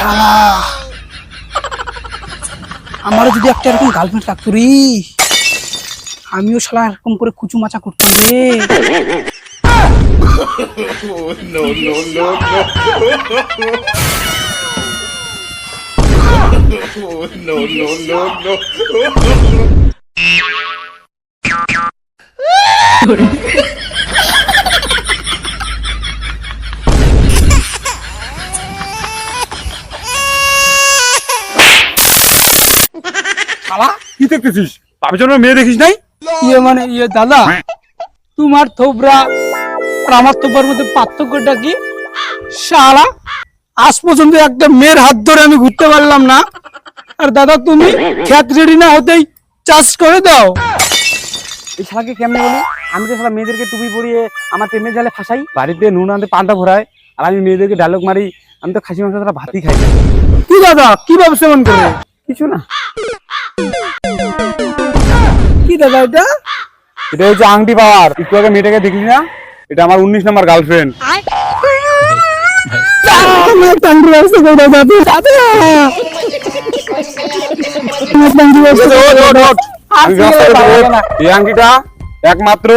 শালা আমারও যদি একটা এরকম গার্লফ্রেন্ড থাকতো রে, আমিও শালা এরকম করে কুচু মাচা করতাম রে। No, no, no, no. No, no, no, no. শালা কি দেখতেছিস? ভাবিস না মেয়ে দেখিস নাই? ইয়ে মানে ইয়ে দাদা, তোমার থোবরা আর আমার থোবরার মধ্যে পার্থক্যটা কি? শালা আজ পর্যন্ত একটা মেয়ের হাত ধরে আমি ঘুরতে পারলাম না, আর দাদা তুমি খেত রেডি না হতেই চাষ করে দাও। এই শালাকে কেমনে বলি? আমি তো শালা মেয়েদেরকে টুপি পরিয়ে আমার প্রেমের জালে ফাঁসাই, বাড়িতে নুন আনতে পান্তা ভরায়, আর আমি মেয়েদেরকে ডায়লগ মারি আমি তো খাসি মাংস ছাড়া ভাতই খাই না। কি দাদা কি ভাবছে মন করে? কিছু না। কি দাদা এটা? এটা হচ্ছে আংটি পাওয়ার। একটু আগে মেয়েটাকে দেখলি না? এটা আমার 19 নম্বর গার্লফ্রেন্ড। এই আংটিটা একমাত্র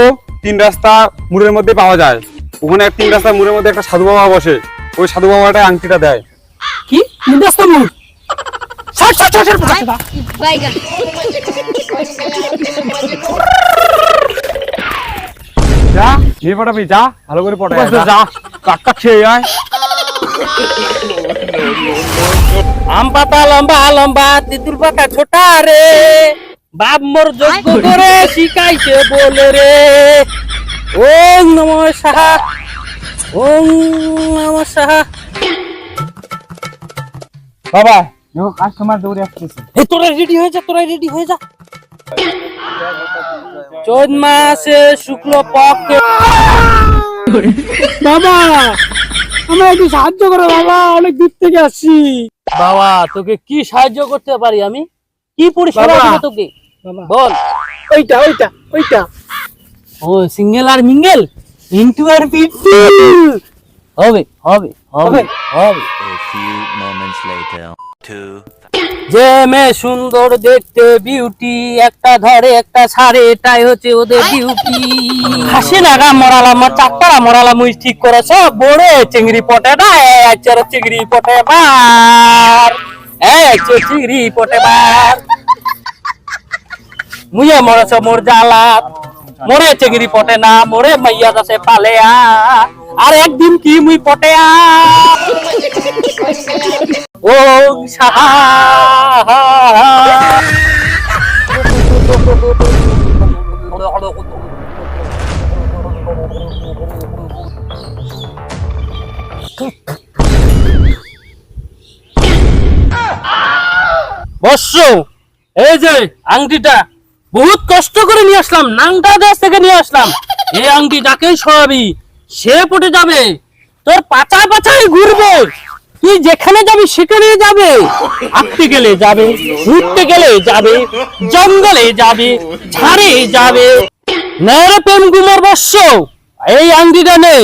3 রাস্তা মোড়ের মধ্যে পাওয়া যায়। ওখানে 3 রাস্তা মোড়ের মধ্যে একটা সাধু বাবা বসে, ওই সাধু বাবাটা আংটিটা দেয়। কি নিদাস্ত মুখ? Baigan. যা মেয়ে পটাবি, যা ভালো করে পটাই, যা কাট কাট খেয়ে আয়। আম পাতা লম্বা লম্বা, তিতুল পাতা ছোটা রে, বাপ মোর যোগ্য করে শিখাইছে বলে রে। ওম নমঃ সাহা, ওম নমঃ সাহা। বাবা দেখো কাস্টমার দৌড়ে আসতেছে। এই তোরা রেডি হয়ে যা, তোরা রেডি হয়ে যা। চৈত মাসে শুক্ল পক্ষে। বাবা আমার একটু সাহায্য করো বাবা, অনেক দূর থেকে আসছি। বাবা তোকে কি সাহায্য করতে পারি আমি? কি পরিষেবা বাবা। দেব তোকে বাবা বল। ওইটা ওইটা ওইটা ও সিঙ্গেল আর মিঙ্গেল, ইন্টু আর পিন্টু। হবে হবে হবে হবে। A few moments later. যে মেয়ে সুন্দর দেখতে বিউটি, একটা ধরে একটা ছাড়ে, এটাই হচ্ছে ওদের ডিউটি। হাসি লাগা মরালাম, চারটা মরালাম, মুই ঠিক করেছ বড় চিংড়ি পটে না, চিংড়ি পটে বার, চিংড়ি পটে বার। মুয়ে মরেছ মোর জ্বালাত, মোরে চিংড়ি পটে না, মোরে মাইয়া যাচ্ছে পালেয়া, আর একদিন কি মুই পটেয়া। ও সাহা বর্ষ, এই যে আংটিটা বহুত কষ্ট করে নিয়ে আসলাম, নাংটা দেশ থেকে নিয়ে আসলাম। এই আংটি যাকেই সরাবি সে পটে যাবে, তোর পাচায় পাচায় ঘুরবে, তুই যেখানে যাবি সেখানে যাবে, হাঁটতে গেলে যাবে, ঘুরতে গেলে যাবে, জঙ্গলে যাবে, ঝাড়ে যাবে। নেরে প্রেম কুমার বর্ষ, এই আংটিটা নেই,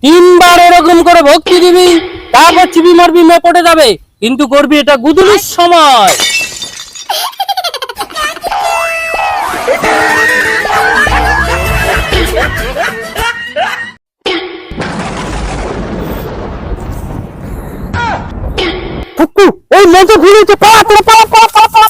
3 বার এরকম করে ভক্তি দিবি, তারপর চিবি মারবি, মেয়ে পড়ে যাবে, কিন্তু করবি এটা গুদুলির সময়। ওই মেয়ে ঘুরেছে, পালা পালা পালা পালা পালা।